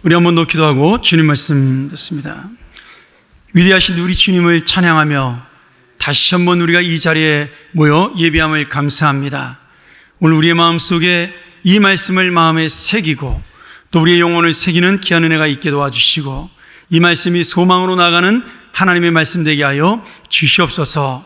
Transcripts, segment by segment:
우리 한번 더 기도하고 주님 말씀 듣습니다. 위대하신 우리 주님을 찬양하며 다시 한번 우리가 이 자리에 모여 예배함을 감사합니다. 오늘 우리의 마음속에 이 말씀을 마음에 새기고 또 우리의 영혼을 새기는 귀한 은혜가 있게 도와주시고 이 말씀이 소망으로 나가는 하나님의 말씀 되게 하여 주시옵소서.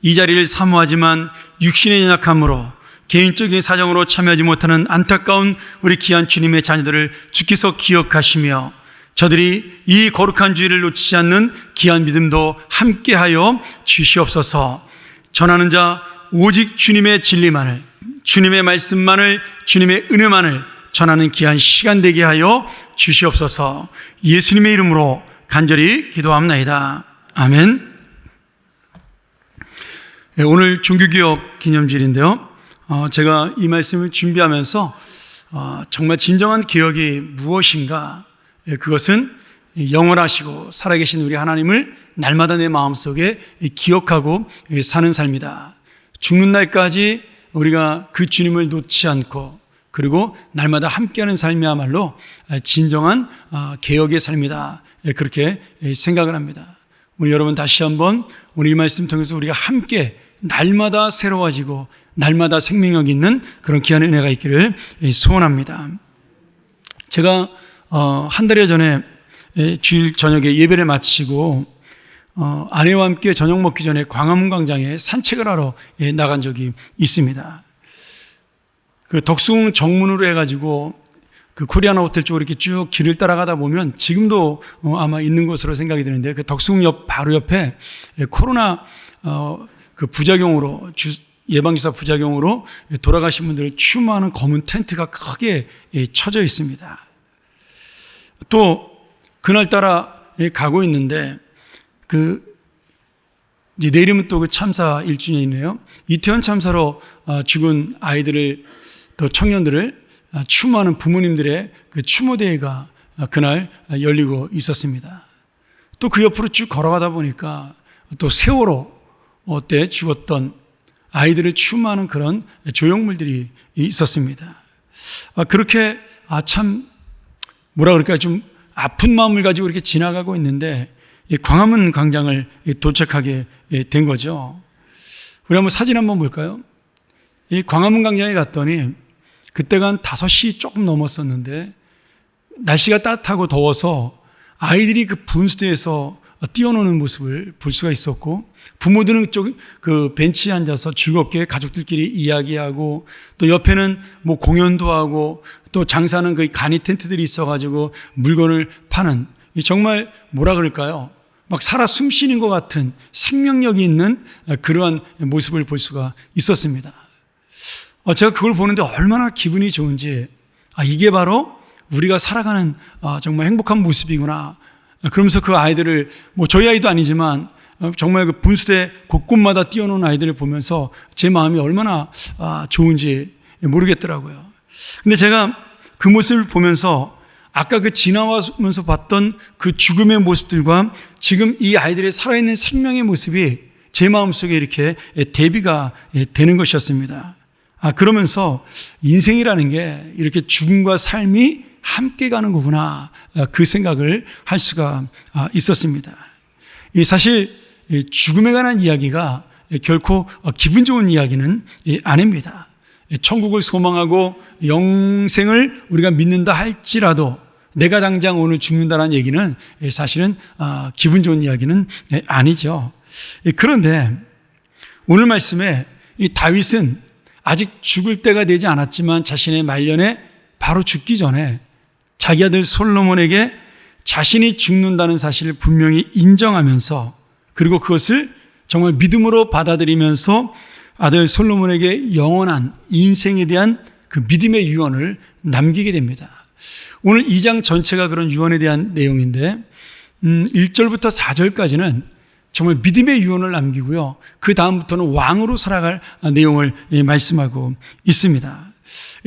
이 자리를 사모하지만 육신의 연약함으로 개인적인 사정으로 참여하지 못하는 안타까운 우리 귀한 주님의 자녀들을 주께서 기억하시며 저들이 이 거룩한 주의를 놓치지 않는 귀한 믿음도 함께하여 주시옵소서. 전하는 자 오직 주님의 진리만을, 주님의 말씀만을, 주님의 은혜만을 전하는 귀한 시간 되게 하여 주시옵소서. 예수님의 이름으로 간절히 기도합나이다. 아멘. 오늘 종교개혁 기념주일인데요. 제가 이 말씀을 준비하면서 정말 진정한 개혁이 무엇인가, 그것은 영원하시고 살아계신 우리 하나님을 날마다 내 마음속에 기억하고 사는 삶이다. 죽는 날까지 우리가 그 주님을 놓지 않고 그리고 날마다 함께하는 삶이야말로 진정한 개혁의 삶이다. 그렇게 생각을 합니다. 오늘 여러분 다시 한번 오늘 이 말씀 통해서 우리가 함께 날마다 새로워지고 날마다 생명력 있는 그런 귀한 은혜가 있기를 소원합니다. 제가 한 달여 전에 주일 저녁에 예배를 마치고 아내와 함께 저녁 먹기 전에 광화문 광장에 산책을 하러 나간 적이 있습니다. 그 덕숭 정문으로 해가지고 그 코리아나 호텔 쪽으로 이렇게 쭉 길을 따라가다 보면 지금도 아마 있는 것으로 생각이 드는데 그 덕숭역 바로 옆에 코로나 그 부작용으로 예방주사 부작용으로 돌아가신 분들을 추모하는 검은 텐트가 크게 쳐져 있습니다. 또 그날따라 가고 있는데 이제 내일이면 또 그 참사 1주년이네요. 이태원 참사로 죽은 아이들을 또 청년들을 추모하는 부모님들의 그 추모대회가 그날 열리고 있었습니다. 또 그 옆으로 쭉 걸어가다 보니까 또 세월호 때 죽었던 아이들을 추모하는 그런 조형물들이 있었습니다. 그렇게 참 뭐라 그럴까요? 좀 아픈 마음을 가지고 이렇게 지나가고 있는데 광화문 광장을 도착하게 된 거죠. 우리 한번 사진 한번 볼까요? 이 광화문 광장에 갔더니 그때가 한 5시 조금 넘었었는데 날씨가 따뜻하고 더워서 아이들이 그 분수대에서 뛰어노는 모습을 볼 수가 있었고 부모들은 그 벤치에 앉아서 즐겁게 가족들끼리 이야기하고 또 옆에는 뭐 공연도 하고 또 장사하는 그 간이 텐트들이 있어가지고 물건을 파는 정말 뭐라 그럴까요? 막 살아 숨쉬는 것 같은 생명력이 있는 그러한 모습을 볼 수가 있었습니다. 제가 그걸 보는데 얼마나 기분이 좋은지 이게 바로 우리가 살아가는 정말 행복한 모습이구나. 그러면서 그 아이들을 뭐 저희 아이도 아니지만 정말 그 분수대 곳곳마다 뛰어노는 아이들을 보면서 제 마음이 얼마나 좋은지 모르겠더라고요. 근데 제가 그 모습을 보면서 아까 그 지나가면서 봤던 그 죽음의 모습들과 지금 이 아이들의 살아있는 생명의 모습이 제 마음속에 이렇게 대비가 되는 것이었습니다. 그러면서 인생이라는 게 이렇게 죽음과 삶이 함께 가는 거구나, 그 생각을 할 수가 있었습니다. 사실 죽음에 관한 이야기가 결코 기분 좋은 이야기는 아닙니다. 천국을 소망하고 영생을 우리가 믿는다 할지라도 내가 당장 오늘 죽는다는 얘기는 사실은 기분 좋은 이야기는 아니죠. 그런데 오늘 말씀에 이 다윗은 아직 죽을 때가 되지 않았지만 자신의 말년에 바로 죽기 전에 자기 아들 솔로몬에게 자신이 죽는다는 사실을 분명히 인정하면서 그리고 그것을 정말 믿음으로 받아들이면서 아들 솔로몬에게 영원한 인생에 대한 그 믿음의 유언을 남기게 됩니다. 오늘 2장 전체가 그런 유언에 대한 내용인데 1절부터 4절까지는 정말 믿음의 유언을 남기고요. 그 다음부터는 왕으로 살아갈 내용을 말씀하고 있습니다.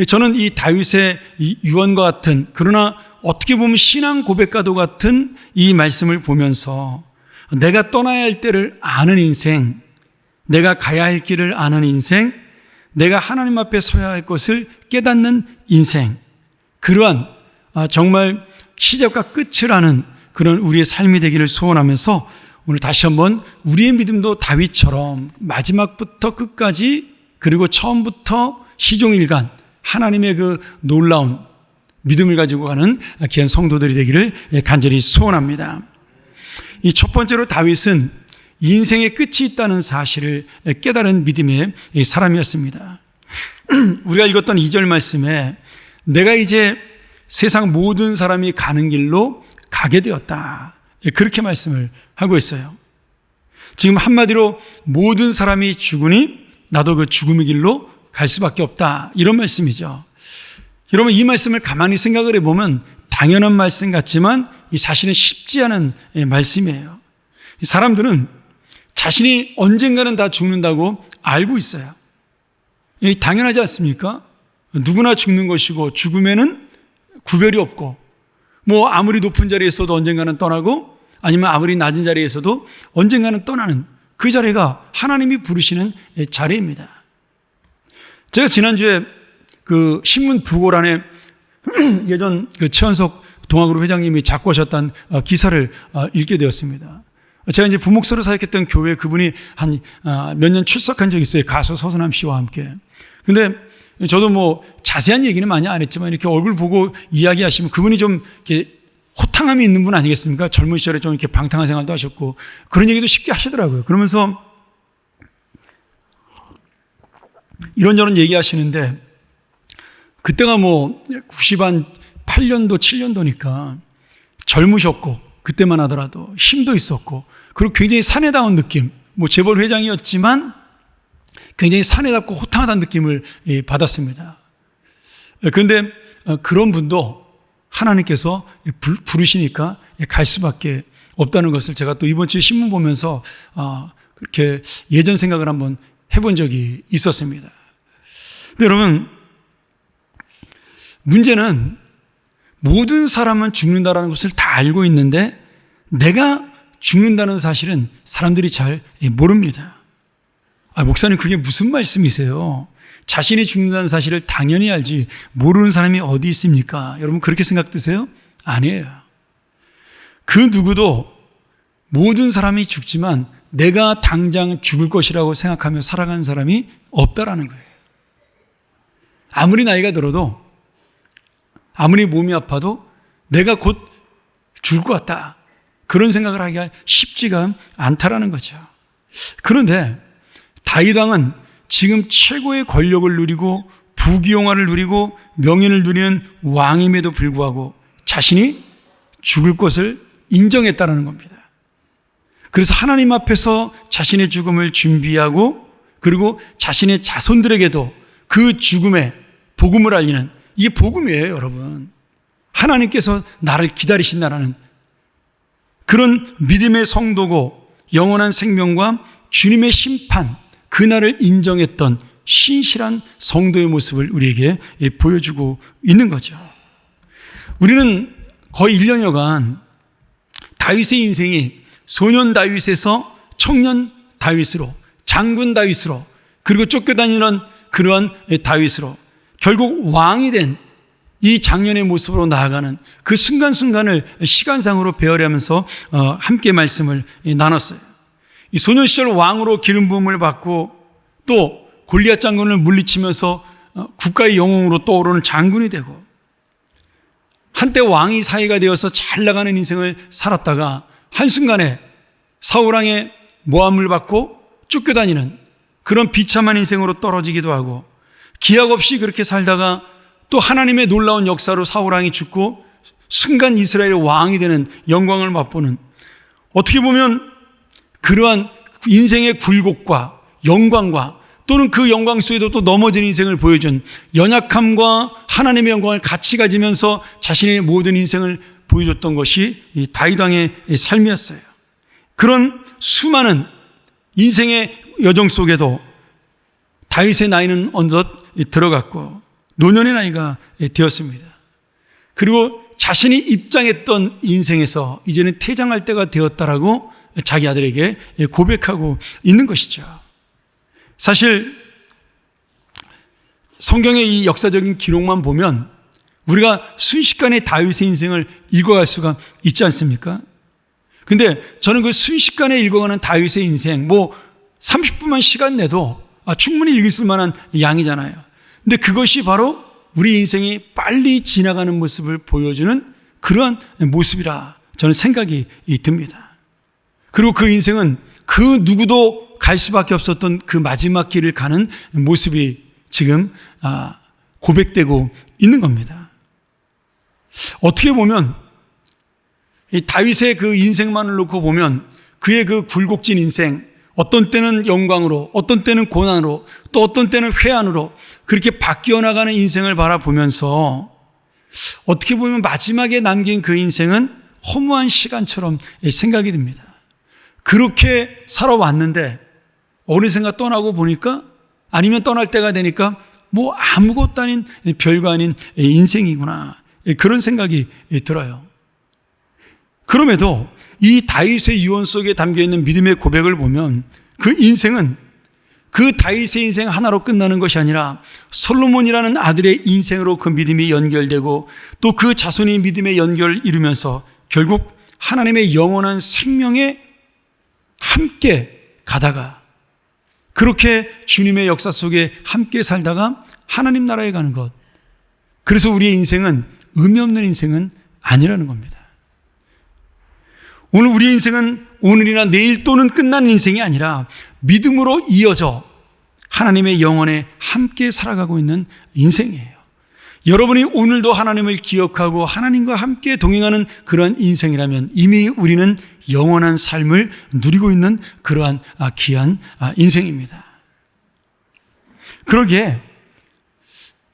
저는 이 다윗의 이 유언과 같은, 그러나 어떻게 보면 신앙 고백과도 같은 이 말씀을 보면서 내가 떠나야 할 때를 아는 인생, 내가 가야 할 길을 아는 인생, 내가 하나님 앞에 서야 할 것을 깨닫는 인생, 그러한 정말 시작과 끝을 아는 그런 우리의 삶이 되기를 소원하면서 오늘 다시 한번 우리의 믿음도 다윗처럼 마지막부터 끝까지 그리고 처음부터 시종일관 하나님의 그 놀라운 믿음을 가지고 가는 귀한 성도들이 되기를 간절히 소원합니다. 이 첫 번째로 다윗은 인생의 끝이 있다는 사실을 깨달은 믿음의 사람이었습니다. 우리가 읽었던 2절 말씀에 내가 이제 세상 모든 사람이 가는 길로 가게 되었다. 그렇게 말씀을 하고 있어요. 지금 한마디로 모든 사람이 죽으니 나도 그 죽음의 길로 갈 수밖에 없다. 이런 말씀이죠. 여러분, 이 말씀을 가만히 생각을 해보면 당연한 말씀 같지만 이 사실은 쉽지 않은 말씀이에요. 사람들은 자신이 언젠가는 다 죽는다고 알고 있어요. 당연하지 않습니까? 누구나 죽는 것이고 죽음에는 구별이 없고 뭐 아무리 높은 자리에 있어도 언젠가는 떠나고 아니면 아무리 낮은 자리에 있어도 언젠가는 떠나는 그 자리가 하나님이 부르시는 자리입니다. 제가 지난주에 그 신문 부고란에 예전 그 최원석 동아그룹 회장님이 작고하셨던 기사를 읽게 되었습니다. 제가 이제 부목사로 사역했던 교회 그분이 한 몇 년 출석한 적이 있어요. 가수 서수남 씨와 함께. 근데 저도 뭐 자세한 얘기는 많이 안 했지만 이렇게 얼굴 보고 이야기하시면 그분이 좀 이렇게 호탕함이 있는 분 아니겠습니까? 젊은 시절에 좀 이렇게 방탕한 생활도 하셨고 그런 얘기도 쉽게 하시더라고요. 그러면서 이런저런 얘기하시는데 그때가 뭐 98년도 7년도니까 젊으셨고 그때만 하더라도 힘도 있었고 그리고 굉장히 사내다운 느낌, 뭐 재벌 회장이었지만 굉장히 사내답고 호탕하다는 느낌을 받았습니다. 그런데 그런 분도 하나님께서 부르시니까 갈 수밖에 없다는 것을 제가 또 이번 주에 신문 보면서 그렇게 예전 생각을 한번 해본 적이 있었습니다. 근데 여러분, 문제는 모든 사람은 죽는다는 것을 다 알고 있는데 내가 죽는다는 사실은 사람들이 잘 모릅니다. 목사님 그게 무슨 말씀이세요? 자신이 죽는다는 사실을 당연히 알지 모르는 사람이 어디 있습니까? 여러분 그렇게 생각드세요? 아니에요. 그 누구도 모든 사람이 죽지만 내가 당장 죽을 것이라고 생각하며 살아가는 사람이 없다라는 거예요. 아무리 나이가 들어도 아무리 몸이 아파도 내가 곧 죽을 것 같다. 그런 생각을 하기가 쉽지가 않다라는 거죠. 그런데 다윗 왕은 지금 최고의 권력을 누리고 부귀영화를 누리고 명예를 누리는 왕임에도 불구하고 자신이 죽을 것을 인정했다는 겁니다. 그래서 하나님 앞에서 자신의 죽음을 준비하고 그리고 자신의 자손들에게도 그 죽음의 복음을 알리는, 이게 복음이에요, 여러분. 하나님께서 나를 기다리신다라는 그런 믿음의 성도고 영원한 생명과 주님의 심판, 그날을 인정했던 신실한 성도의 모습을 우리에게 보여주고 있는 거죠. 우리는 거의 1년여간 다윗의 인생이 소년 다윗에서 청년 다윗으로, 장군 다윗으로, 그리고 쫓겨다니는 그러한 다윗으로 결국 왕이 된 이 장년의 모습으로 나아가는 그 순간순간을 시간상으로 배열하면서 함께 말씀을 나눴어요. 이 소년 시절 왕으로 기름 부음을 받고 또 골리앗 장군을 물리치면서 국가의 영웅으로 떠오르는 장군이 되고 한때 왕이 사이가 되어서 잘 나가는 인생을 살았다가 한순간에 사울왕의 모함을 받고 쫓겨다니는 그런 비참한 인생으로 떨어지기도 하고 기약 없이 그렇게 살다가 또 하나님의 놀라운 역사로 사울왕이 죽고 순간 이스라엘의 왕이 되는 영광을 맛보는, 어떻게 보면 그러한 인생의 굴곡과 영광과 또는 그 영광 속에도 또 넘어진 인생을 보여준 연약함과 하나님의 영광을 같이 가지면서 자신의 모든 인생을 보여줬던 것이 이 다윗 왕의 삶이었어요. 그런 수많은 인생의 여정 속에도 다윗의 나이는 어느덧 들어갔고 노년의 나이가 되었습니다. 그리고 자신이 입장했던 인생에서 이제는 퇴장할 때가 되었다라고 자기 아들에게 고백하고 있는 것이죠. 사실 성경의 이 역사적인 기록만 보면 우리가 순식간에 다윗의 인생을 읽어갈 수가 있지 않습니까? 근데 저는 그 순식간에 읽어가는 다윗의 인생, 30분만 시간 내도 충분히 읽을 만한 양이잖아요. 근데 그것이 바로 우리 인생이 빨리 지나가는 모습을 보여주는 그러한 모습이라 저는 생각이 듭니다. 그리고 그 인생은 그 누구도 갈 수밖에 없었던 그 마지막 길을 가는 모습이 지금 고백되고 있는 겁니다. 어떻게 보면 이 다윗의 그 인생만을 놓고 보면 그의 그 굴곡진 인생, 어떤 때는 영광으로, 어떤 때는 고난으로, 또 어떤 때는 회한으로 그렇게 바뀌어 나가는 인생을 바라보면서 어떻게 보면 마지막에 남긴 그 인생은 허무한 시간처럼 생각이 듭니다. 그렇게 살아왔는데 어느샌가 떠나고 보니까, 아니면 떠날 때가 되니까 아무것도 아닌 별거 아닌 인생이구나, 그런 생각이 들어요. 그럼에도 이 다윗의 유언 속에 담겨있는 믿음의 고백을 보면 그 인생은 그 다윗의 인생 하나로 끝나는 것이 아니라 솔로몬이라는 아들의 인생으로 그 믿음이 연결되고, 또 그 자손이 믿음의 연결을 이루면서 결국 하나님의 영원한 생명에 함께 가다가, 그렇게 주님의 역사 속에 함께 살다가 하나님 나라에 가는 것. 그래서 우리의 인생은 의미 없는 인생은 아니라는 겁니다. 오늘 우리의 인생은 오늘이나 내일 또는 끝나는 인생이 아니라 믿음으로 이어져 하나님의 영원에 함께 살아가고 있는 인생이에요. 여러분이 오늘도 하나님을 기억하고 하나님과 함께 동행하는 그러한 인생이라면 이미 우리는 영원한 삶을 누리고 있는 그러한 귀한 인생입니다. 그러기에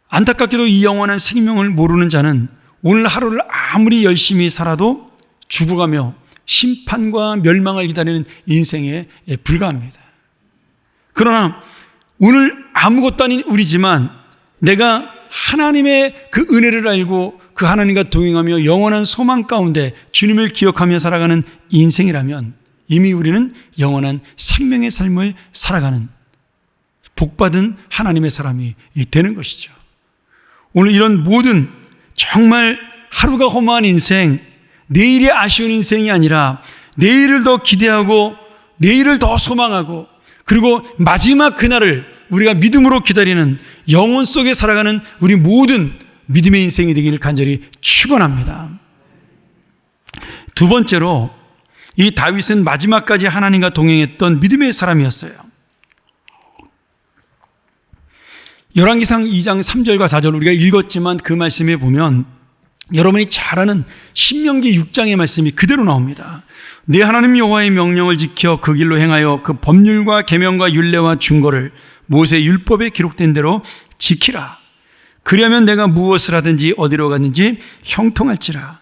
안타깝게도 이 영원한 생명을 모르는 자는 오늘 하루를 아무리 열심히 살아도 죽어가며 심판과 멸망을 기다리는 인생에 불과합니다. 그러나 오늘 아무것도 아닌 우리지만 내가 하나님의 그 은혜를 알고 그 하나님과 동행하며 영원한 소망 가운데 주님을 기억하며 살아가는 인생이라면 이미 우리는 영원한 생명의 삶을 살아가는 복받은 하나님의 사람이 되는 것이죠. 오늘 이런 모든 정말 하루가 허무한 인생, 내일이 아쉬운 인생이 아니라 내일을 더 기대하고 내일을 더 소망하고, 그리고 마지막 그날을 우리가 믿음으로 기다리는 영혼 속에 살아가는 우리 모든 믿음의 인생이 되기를 간절히 축원합니다. 두 번째로, 이 다윗은 마지막까지 하나님과 동행했던 믿음의 사람이었어요. 열왕기상 2장 3절과 4절 우리가 읽었지만 그 말씀에 보면 여러분이 잘 아는 신명기 6장의 말씀이 그대로 나옵니다. 내 하나님 여호와의 명령을 지켜 그 길로 행하여 그 법률과 계명과 율례와 준거를 모세 율법에 기록된 대로 지키라. 그러면 내가 무엇을 하든지 어디로 가든지 형통할지라.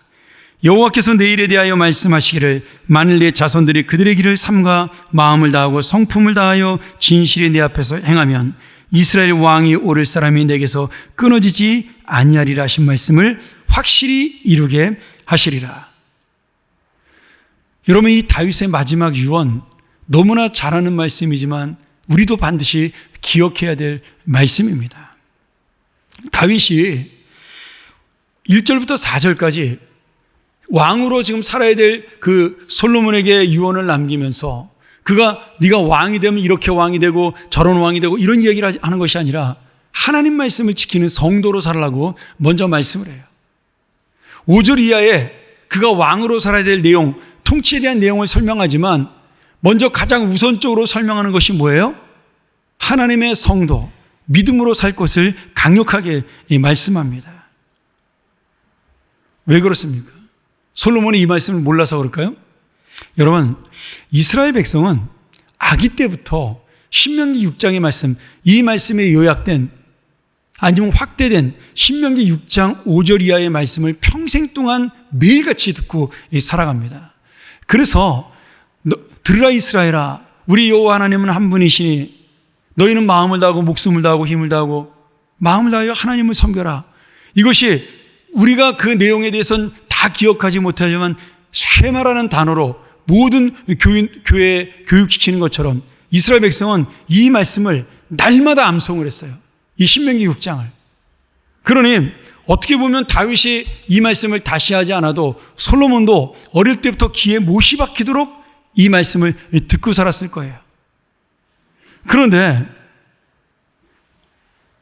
여호와께서 내 일에 대하여 말씀하시기를 만일 내 자손들이 그들의 길을 삼가 마음을 다하고 성품을 다하여 진실이 내 앞에서 행하면 이스라엘 왕이 오를 사람이 내게서 끊어지지 아니하리라 하신 말씀을 확실히 이루게 하시리라. 여러분, 이 다윗의 마지막 유언 너무나 잘 아는 말씀이지만 우리도 반드시 기억해야 될 말씀입니다. 다윗이 1절부터 4절까지 왕으로 지금 살아야 될 그 솔로몬에게 유언을 남기면서 그가 네가 왕이 되면 이렇게 왕이 되고 저런 왕이 되고 이런 이야기를 하는 것이 아니라 하나님 말씀을 지키는 성도로 살라고 먼저 말씀을 해요. 5절 이하에 그가 왕으로 살아야 될 내용, 통치에 대한 내용을 설명하지만 먼저 가장 우선적으로 설명하는 것이 뭐예요? 하나님의 성도, 믿음으로 살 것을 강력하게 말씀합니다. 왜 그렇습니까? 솔로몬이 이 말씀을 몰라서 그럴까요? 여러분, 이스라엘 백성은 아기 때부터 신명기 6장의 말씀, 이 말씀에 요약된 아니면 확대된 신명기 6장 5절 이하의 말씀을 평생 동안 매일같이 듣고 살아갑니다. 그래서 들으라 이스라엘아, 우리 여호와 하나님은 한 분이시니 너희는 마음을 다하고 목숨을 다하고 힘을 다하고 마음을 다하여 하나님을 섬겨라. 이것이 우리가 그 내용에 대해서는 다 기억하지 못하지만 쉐마라는 단어로 모든 교회에 교육시키는 것처럼 이스라엘 백성은 이 말씀을 날마다 암송을 했어요. 이 신명기 6장을. 그러니 어떻게 보면 다윗이 이 말씀을 다시 하지 않아도 솔로몬도 어릴 때부터 귀에 못이 박히도록 이 말씀을 듣고 살았을 거예요. 그런데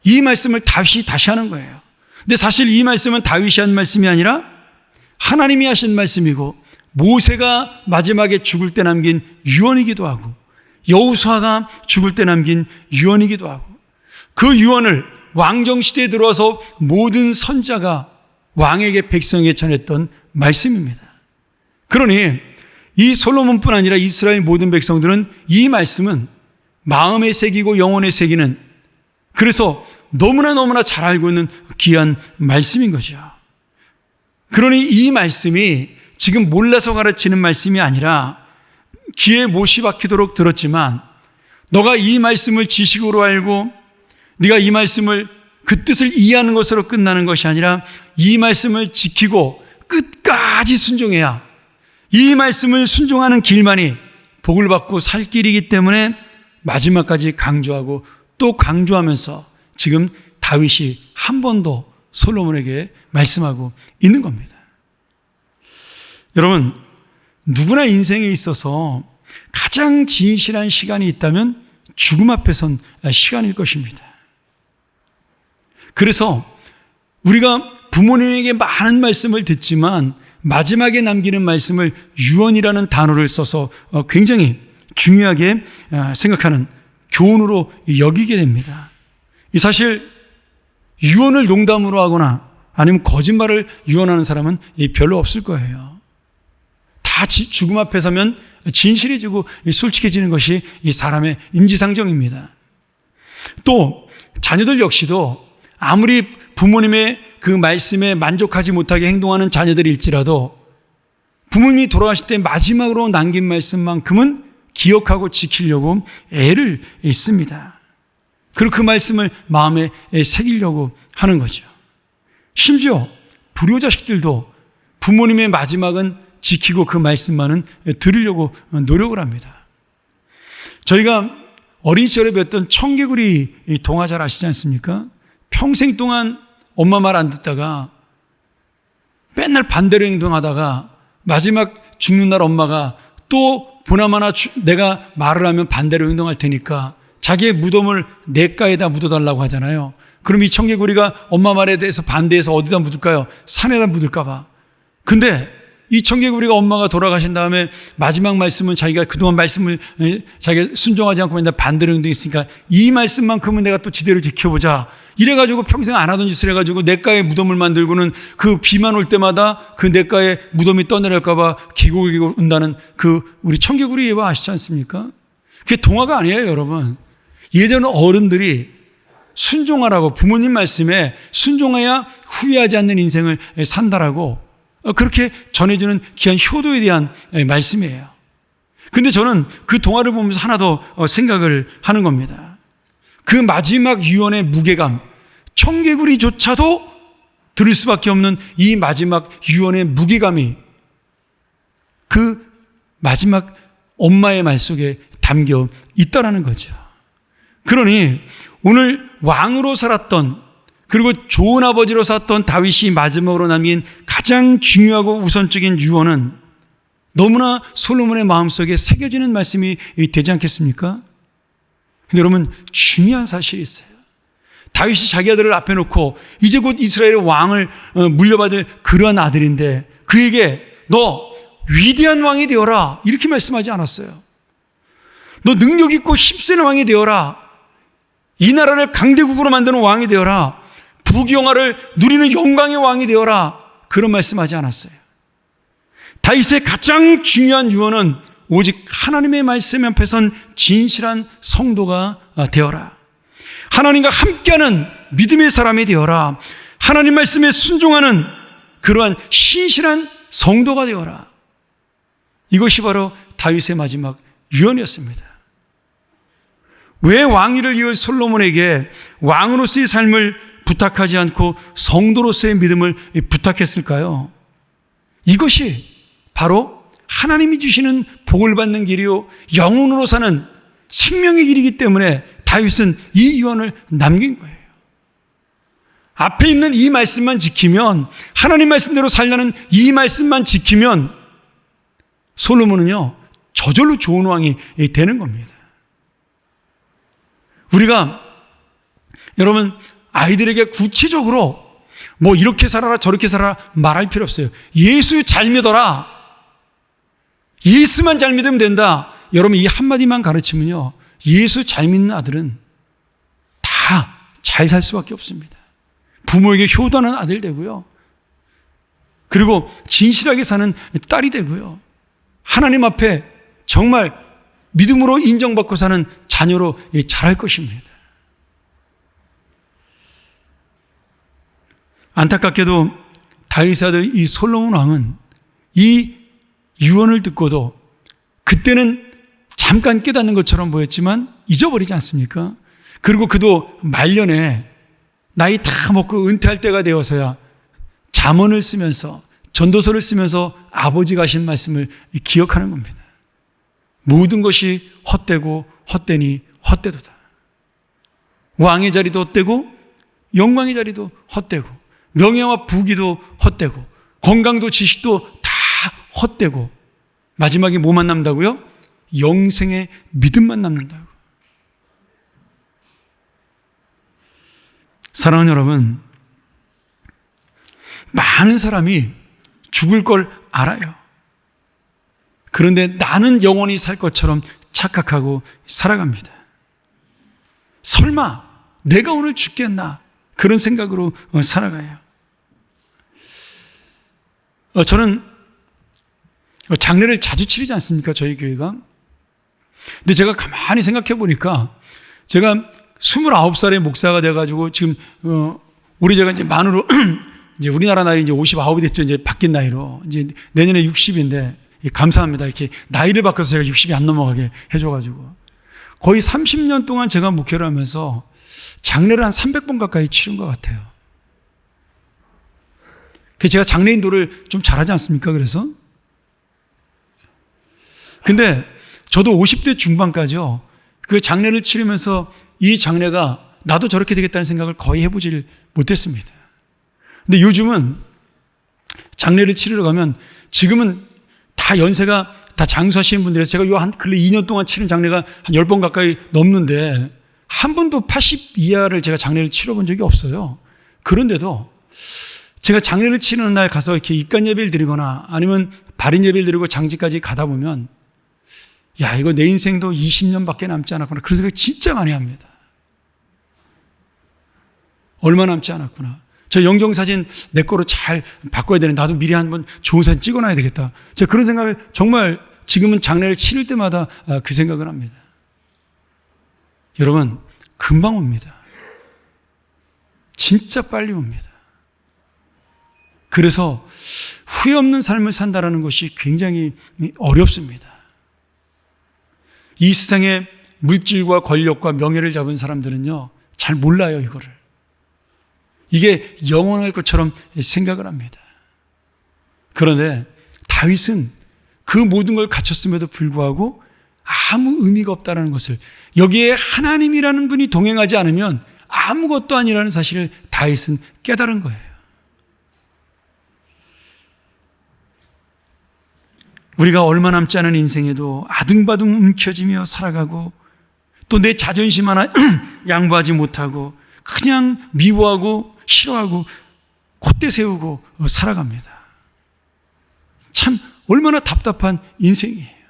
이 말씀을 다윗이 다시 하는 거예요. 근데 사실 이 말씀은 다윗이 한 말씀이 아니라 하나님이 하신 말씀이고, 모세가 마지막에 죽을 때 남긴 유언이기도 하고, 여호수아가 죽을 때 남긴 유언이기도 하고, 그 유언을 왕정시대에 들어와서 모든 선자가 왕에게 백성에게 전했던 말씀입니다. 그러니 이 솔로몬뿐 아니라 이스라엘 모든 백성들은 이 말씀은 마음에 새기고 영혼에 새기는, 그래서 너무나 잘 알고 있는 귀한 말씀인 거죠. 그러니 이 말씀이 지금 몰라서 가르치는 말씀이 아니라 귀에 못이 박히도록 들었지만, 너가 이 말씀을 지식으로 알고 네가 이 말씀을 그 뜻을 이해하는 것으로 끝나는 것이 아니라 이 말씀을 지키고 끝까지 순종해야, 이 말씀을 순종하는 길만이 복을 받고 살 길이기 때문에 마지막까지 강조하고 또 강조하면서 지금 다윗이 한 번 더 솔로몬에게 말씀하고 있는 겁니다. 여러분, 누구나 인생에 있어서 가장 진실한 시간이 있다면 죽음 앞에 선 시간일 것입니다. 그래서 우리가 부모님에게 많은 말씀을 듣지만 마지막에 남기는 말씀을 유언이라는 단어를 써서 굉장히 중요하게 생각하는 교훈으로 여기게 됩니다. 이 사실 유언을 농담으로 하거나 아니면 거짓말을 유언하는 사람은 별로 없을 거예요. 다 죽음 앞에 서면 진실해지고 솔직해지는 것이 이 사람의 인지상정입니다. 또 자녀들 역시도 아무리 부모님의 그 말씀에 만족하지 못하게 행동하는 자녀들일지라도 부모님이 돌아가실 때 마지막으로 남긴 말씀만큼은 기억하고 지키려고 애를 씁니다. 그리고 그 말씀을 마음에 새기려고 하는 거죠. 심지어 불효자식들도 부모님의 마지막은 지키고 그 말씀만은 들으려고 노력을 합니다. 저희가 어린 시절에 배웠던 청개구리 동화 잘 아시지 않습니까? 평생 동안 엄마 말 안 듣다가 맨날 반대로 행동하다가 마지막 죽는 날 엄마가 또 보나마나 내가 말을 하면 반대로 행동할 테니까 자기의 무덤을 냇가에다 묻어달라고 하잖아요. 그럼 이 청개구리가 엄마 말에 대해서 반대해서 어디다 묻을까요? 산에다 묻을까 봐. 근데 이 청개구리가 엄마가 돌아가신 다음에 마지막 말씀은 자기가 그동안 말씀을 자기가 순종하지 않고 맨날 반대로 행동했으니까 이 말씀만큼은 내가 또 지대로 지켜보자. 이래가지고 평생 안 하던 짓을 해가지고 냇가에 무덤을 만들고는 그 비만 올 때마다 그 냇가에 무덤이 떠내릴까봐 계곡을 운다는 그 우리 청개구리 예화 아시지 않습니까? 그게 동화가 아니에요, 여러분. 예전 어른들이 순종하라고, 부모님 말씀에 순종해야 후회하지 않는 인생을 산다라고 그렇게 전해주는 귀한 효도에 대한 말씀이에요. 근데 저는 그 동화를 보면서 하나 더 생각을 하는 겁니다. 그 마지막 유언의 무게감, 청개구리조차도 들을 수밖에 없는 이 마지막 유언의 무게감이 그 마지막 엄마의 말 속에 담겨 있다라는 거죠. 그러니 오늘 왕으로 살았던, 그리고 좋은 아버지로 살았던 다윗이 마지막으로 남긴 가장 중요하고 우선적인 유언은 너무나 솔로몬의 마음속에 새겨지는 말씀이 되지 않겠습니까? 근데 여러분, 중요한 사실이 있어요. 다윗이 자기 아들을 앞에 놓고 이제 곧 이스라엘의 왕을 물려받을 그러한 아들인데 그에게 너 위대한 왕이 되어라 이렇게 말씀하지 않았어요. 너 능력 있고 힘세는 왕이 되어라. 이 나라를 강대국으로 만드는 왕이 되어라. 부귀영화를 누리는 영광의 왕이 되어라. 그런 말씀하지 않았어요. 다윗의 가장 중요한 유언은 오직 하나님의 말씀 앞에 선 진실한 성도가 되어라. 하나님과 함께하는 믿음의 사람이 되어라. 하나님 말씀에 순종하는 그러한 신실한 성도가 되어라. 이것이 바로 다윗의 마지막 유언이었습니다. 왜 왕위를 이을 솔로몬에게 왕으로서의 삶을 부탁하지 않고 성도로서의 믿음을 부탁했을까요? 이것이 바로 하나님이 주시는 복을 받는 길이요 영혼으로 사는 생명의 길이기 때문에 다윗은 이 유언을 남긴 거예요. 앞에 있는 이 말씀만 지키면, 하나님 말씀대로 살려는 이 말씀만 지키면 솔로몬은요 저절로 좋은 왕이 되는 겁니다. 우리가 여러분 아이들에게 구체적으로 뭐 이렇게 살아라 저렇게 살아라 말할 필요 없어요. 예수 잘 믿어라, 예수만 잘 믿으면 된다. 여러분 이 한마디만 가르치면요 예수 잘 믿는 아들은 다 잘 살 수밖에 없습니다. 부모에게 효도하는 아들 되고요, 그리고 진실하게 사는 딸이 되고요, 하나님 앞에 정말 믿음으로 인정받고 사는 자녀로 자랄 것입니다. 안타깝게도 다윗의 아들 이 솔로몬 왕은 이 유언을 듣고도 그때는 잠깐 깨닫는 것처럼 보였지만 잊어버리지 않습니까? 그리고 그도 말년에 나이 다 먹고 은퇴할 때가 되어서야 잠언을 쓰면서 전도서를 쓰면서 아버지가 하신 말씀을 기억하는 겁니다. 모든 것이 헛되고 헛되니 헛되도다. 왕의 자리도 헛되고 영광의 자리도 헛되고 명예와 부귀도 헛되고 건강도 지식도 다 헛되고 마지막에 뭐만 남는다고요? 영생의 믿음만 남는다고. 사랑하는 여러분, 많은 사람이 죽을 걸 알아요. 그런데 나는 영원히 살 것처럼 착각하고 살아갑니다. 설마 내가 오늘 죽겠나 그런 생각으로 살아가요. 저는 장례를 자주 치르지 않습니까? 저희 교회가. 근데 제가 가만히 생각해 보니까 제가 29살의 목사가 돼가지고 지금 우리 제가 이제 만으로 이제 우리나라 나이 이제 59이 됐죠. 이제 바뀐 나이로 이제 내년에 60인데 감사합니다. 이렇게 나이를 바꿔서 제가 60이 안 넘어가게 해줘가지고 거의 30년 동안 제가 목회를 하면서 장례를 한 300번 가까이 치른 것 같아요. 제가 장례 인도를 좀 잘하지 않습니까? 그래서 근데 저도 50대 중반까지요 그 장례를 치르면서 이 장례가 나도 저렇게 되겠다는 생각을 거의 해보질 못했습니다. 근데 요즘은 장례를 치르러 가면 지금은 다 연세가 다 장수하시는 분들이라서 제가 요 한 근래 2년 동안 치른 장례가 한 10번 가까이 넘는데 한 번도 80 이하를 제가 장례를 치러본 적이 없어요. 그런데도 제가 장례를 치르는 날 가서 이렇게 입관 예배를 드리거나 아니면 발인 예배를 드리고 장지까지 가다 보면 야, 이거 내 인생도 20년밖에 남지 않았구나. 그런 생각 진짜 많이 합니다. 얼마 남지 않았구나. 저 영정사진 내 거로 잘 바꿔야 되는데 나도 미리 한번 좋은 사진 찍어놔야 되겠다. 제가 그런 생각을 정말 지금은 장례를 치를 때마다 그 생각을 합니다. 여러분, 금방 옵니다. 진짜 빨리 옵니다. 그래서 후회 없는 삶을 산다는 것이 굉장히 어렵습니다. 이 세상에 물질과 권력과 명예를 잡은 사람들은요, 잘 몰라요, 이거를. 이게 영원할 것처럼 생각을 합니다. 그런데 다윗은 그 모든 걸 갖췄음에도 불구하고 아무 의미가 없다는 것을, 여기에 하나님이라는 분이 동행하지 않으면 아무것도 아니라는 사실을 다윗은 깨달은 거예요. 우리가 얼마 남지 않은 인생에도 아등바등 움켜쥐며 살아가고 또 내 자존심 하나 양보하지 못하고 그냥 미워하고 싫어하고 콧대 세우고 살아갑니다. 참 얼마나 답답한 인생이에요.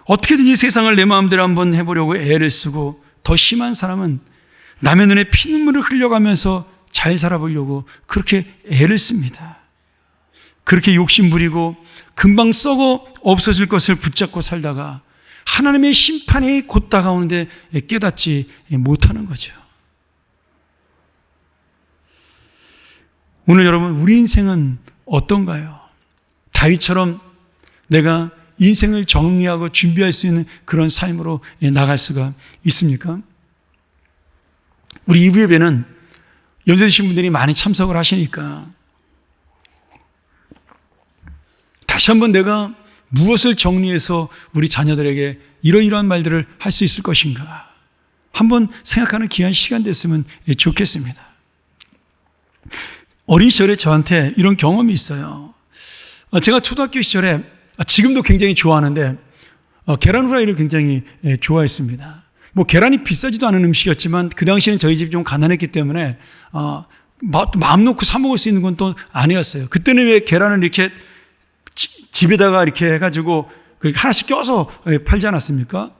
어떻게든지 세상을 내 마음대로 한번 해보려고 애를 쓰고 더 심한 사람은 남의 눈에 피눈물을 흘려가면서 잘 살아보려고 그렇게 애를 씁니다. 그렇게 욕심부리고 금방 썩어 없어질 것을 붙잡고 살다가 하나님의 심판이 곧 다가오는데 깨닫지 못하는 거죠. 오늘 여러분, 우리 인생은 어떤가요? 다윗처럼 내가 인생을 정리하고 준비할 수 있는 그런 삶으로 나갈 수가 있습니까? 우리 2부 예배는 연세 드신 분들이 많이 참석을 하시니까 다시 한번 내가 무엇을 정리해서 우리 자녀들에게 이러이러한 말들을 할 수 있을 것인가 한번 생각하는 귀한 시간 됐으면 좋겠습니다. 어린 시절에 저한테 이런 경험이 있어요. 제가 초등학교 시절에 지금도 굉장히 좋아하는데 계란 후라이를 굉장히 좋아했습니다. 뭐 계란이 비싸지도 않은 음식이었지만 그 당시에는 저희 집이 좀 가난했기 때문에 마음 놓고 사 먹을 수 있는 건 또 아니었어요. 그때는 왜 계란을 이렇게 집에다가 이렇게 해가지고 하나씩 껴서 팔지 않았습니까?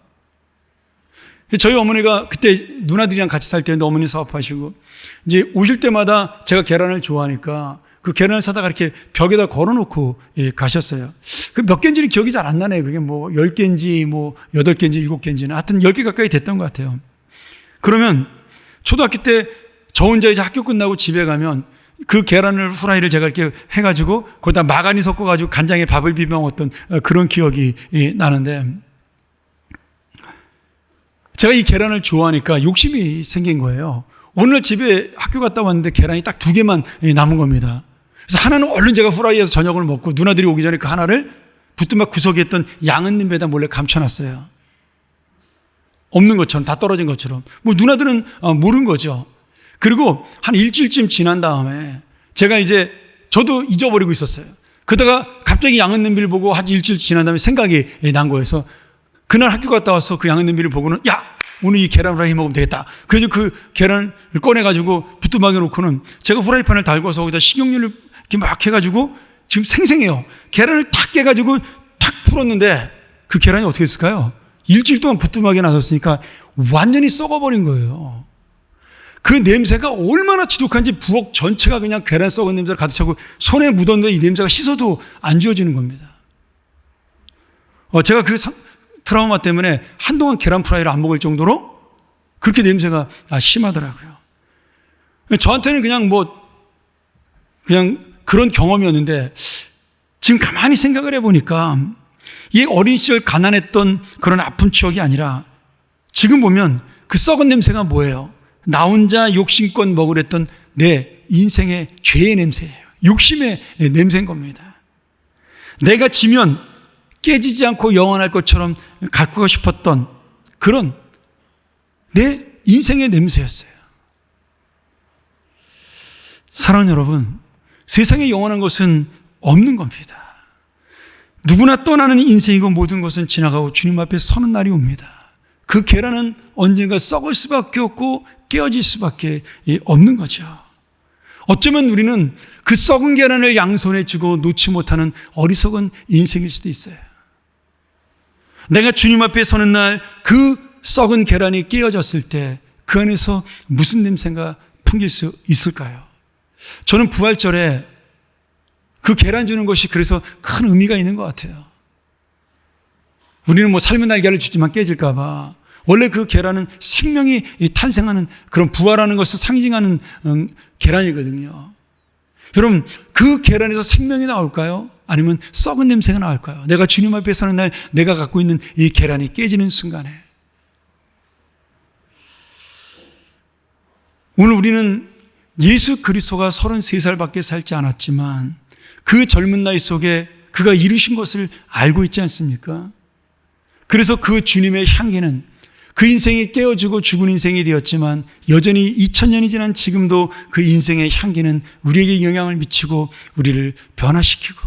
저희 어머니가 그때 누나들이랑 같이 살 때는 어머니 사업하시고 이제 오실 때마다 제가 계란을 좋아하니까 그 계란을 사다가 이렇게 벽에다 걸어놓고 가셨어요. 그 몇 개인지는 기억이 잘 안 나네요. 그게 뭐 10개인지 뭐 8개인지 7개인지는 하여튼 10개 가까이 됐던 것 같아요. 그러면 초등학교 때 저 혼자 이제 학교 끝나고 집에 가면 그 계란을 후라이를 제가 이렇게 해가지고 거기다 마가니 섞어가지고 간장에 밥을 비벼 먹었던 그런 기억이 나는데 제가 이 계란을 좋아하니까 욕심이 생긴 거예요. 어느 날 집에 학교 갔다 왔는데 계란이 딱 2개만 남은 겁니다. 그래서 하나는 얼른 제가 후라이에서 저녁을 먹고 누나들이 오기 전에 그 하나를 부뚜막 구석에 있던 양은님에다 몰래 감춰놨어요. 없는 것처럼, 다 떨어진 것처럼. 뭐 누나들은 모르는 거죠. 그리고 한 일주일쯤 지난 다음에 제가 이제 저도 잊어버리고 있었어요. 그러다가 갑자기 양은 냄비를 보고 한 일주일 지난 다음에 생각이 난 거여서 그날 학교 갔다 와서 그 양은 냄비를 보고는 야! 오늘 이 계란 후라이 먹으면 되겠다. 그래서 그 계란을 꺼내가지고 부뚜막에 놓고는 제가 후라이팬을 달궈서 거기다 식용유를 이렇게 막 해가지고 지금 생생해요. 계란을 탁 깨가지고 탁 풀었는데 그 계란이 어떻게 됐을까요? 일주일 동안 부뚜막에 놔뒀으니까 완전히 썩어버린 거예요. 그 냄새가 얼마나 지독한지 부엌 전체가 그냥 계란 썩은 냄새를 가득 차고 손에 묻었는데 이 냄새가 씻어도 안 지워지는 겁니다. 제가 그 트라우마 때문에 한동안 계란 프라이를 안 먹을 정도로 그렇게 냄새가 심하더라고요. 저한테는 그냥 그런 경험이었는데 지금 가만히 생각을 해보니까 이 어린 시절 가난했던 그런 아픈 추억이 아니라 지금 보면 그 썩은 냄새가 뭐예요? 나 혼자 욕심껏 먹으랬던 내 인생의 죄의 냄새예요. 욕심의 냄새인 겁니다. 내가 지면 깨지지 않고 영원할 것처럼 갖고 싶었던 그런 내 인생의 냄새였어요. 사랑하는 여러분, 세상에 영원한 것은 없는 겁니다. 누구나 떠나는 인생이고 모든 것은 지나가고 주님 앞에 서는 날이 옵니다. 그 계란은 언젠가 썩을 수밖에 없고 깨어질 수밖에 없는 거죠. 어쩌면 우리는 그 썩은 계란을 양손에 쥐고 놓지 못하는 어리석은 인생일 수도 있어요. 내가 주님 앞에 서는 날 그 썩은 계란이 깨어졌을 때 그 안에서 무슨 냄새가 풍길 수 있을까요? 저는 부활절에 그 계란 주는 것이 그래서 큰 의미가 있는 것 같아요. 우리는 삶은 날개를 주지만 깨질까 봐. 원래 그 계란은 생명이 탄생하는 그런 부활하는 것을 상징하는 계란이거든요. 여러분, 그 계란에서 생명이 나올까요? 아니면 썩은 냄새가 나올까요? 내가 주님 앞에 서는 날 내가 갖고 있는 이 계란이 깨지는 순간에. 오늘 우리는 예수 그리스도가 33살밖에 살지 않았지만 그 젊은 나이 속에 그가 이루신 것을 알고 있지 않습니까? 그래서 그 주님의 향기는 그 인생이 깨어지고 죽은 인생이 되었지만 여전히 2000년이 지난 지금도 그 인생의 향기는 우리에게 영향을 미치고 우리를 변화시키고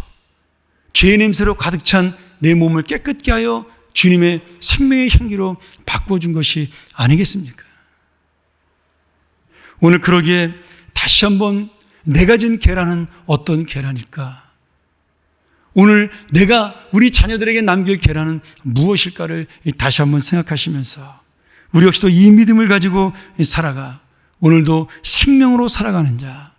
죄의 냄새로 가득 찬 내 몸을 깨끗게 하여 주님의 생명의 향기로 바꿔준 것이 아니겠습니까? 오늘 그러기에 다시 한번 내가 진 계란은 어떤 계란일까? 오늘 내가 우리 자녀들에게 남길 계란은 무엇일까를 다시 한번 생각하시면서 우리 역시도 이 믿음을 가지고 살아가 오늘도 생명으로 살아가는 자,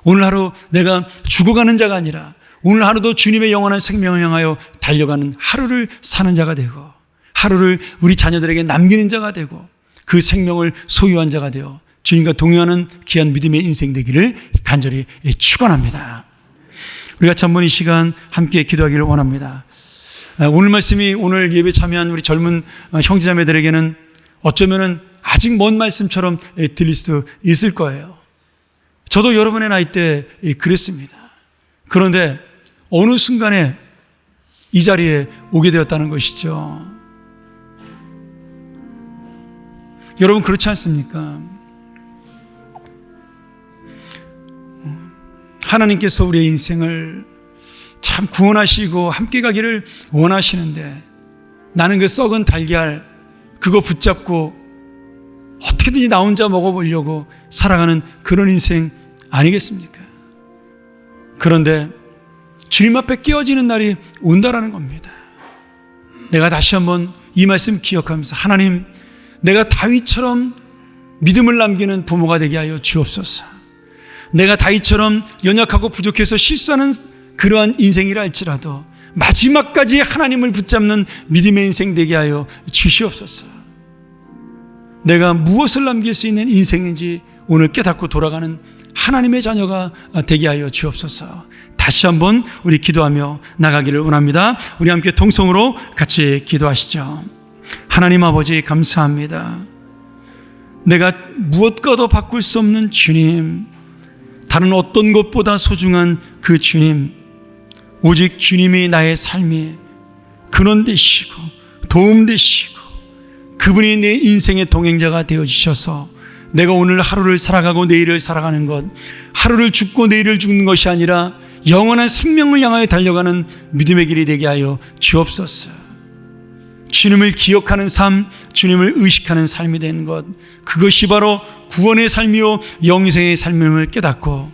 오늘 하루 내가 죽어가는 자가 아니라 오늘 하루도 주님의 영원한 생명을 향하여 달려가는 하루를 사는 자가 되고 하루를 우리 자녀들에게 남기는 자가 되고 그 생명을 소유한 자가 되어 주님과 동행하는 귀한 믿음의 인생 되기를 간절히 축원합니다. 우리 같이 한번 이 시간 함께 기도하기를 원합니다. 오늘 말씀이 오늘 예배 참여한 우리 젊은 형제자매들에게는 어쩌면은 아직 먼 말씀처럼 들릴 수도 있을 거예요. 저도 여러분의 나이 때 그랬습니다. 그런데 어느 순간에 이 자리에 오게 되었다는 것이죠. 여러분 그렇지 않습니까? 하나님께서 우리의 인생을 참 구원하시고 함께 가기를 원하시는데 나는 그 썩은 달걀 그거 붙잡고 어떻게든지 나 혼자 먹어보려고 살아가는 그런 인생 아니겠습니까? 그런데 주님 앞에 깨어지는 날이 온다라는 겁니다. 내가 다시 한번 이 말씀 기억하면서 하나님, 내가 다윗처럼 믿음을 남기는 부모가 되게 하여 주옵소서. 내가 다윗처럼 연약하고 부족해서 실수하는 그러한 인생이라 할지라도 마지막까지 하나님을 붙잡는 믿음의 인생 되게 하여 주시옵소서. 내가 무엇을 남길 수 있는 인생인지 오늘 깨닫고 돌아가는 하나님의 자녀가 되게 하여 주옵소서. 다시 한번 우리 기도하며 나가기를 원합니다. 우리 함께 통성으로 같이 기도하시죠. 하나님 아버지 감사합니다. 내가 무엇과도 바꿀 수 없는 주님, 다른 어떤 것보다 소중한 그 주님, 오직 주님이 나의 삶이 근원 되시고 도움 되시고 그분이 내 인생의 동행자가 되어주셔서 내가 오늘 하루를 살아가고 내일을 살아가는 것, 하루를 죽고 내일을 죽는 것이 아니라 영원한 생명을 향하여 달려가는 믿음의 길이 되게 하여 주옵소서. 주님을 기억하는 삶, 주님을 의식하는 삶이 되는 것, 그것이 바로 구원의 삶이요 영생의 삶임을 깨닫고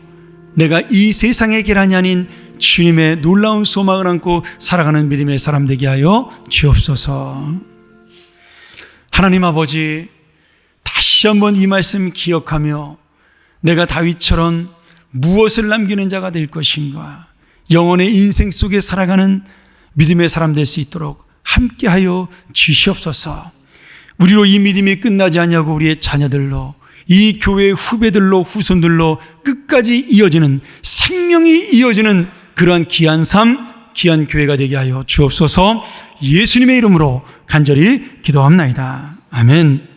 내가 이 세상의 계란이 아닌 주님의 놀라운 소망을 안고 살아가는 믿음의 사람 되게 하여 주옵소서. 하나님 아버지, 다시 한번 이 말씀 기억하며 내가 다윗처럼 무엇을 남기는 자가 될 것인가, 영혼의 인생 속에 살아가는 믿음의 사람 될 수 있도록 함께하여 주시옵소서. 우리로 이 믿음이 끝나지 않냐고 우리의 자녀들로, 이 교회의 후배들로, 후손들로 끝까지 이어지는, 생명이 이어지는 그러한 귀한 삶, 귀한 교회가 되게 하여 주옵소서. 예수님의 이름으로 간절히 기도합나이다. 아멘.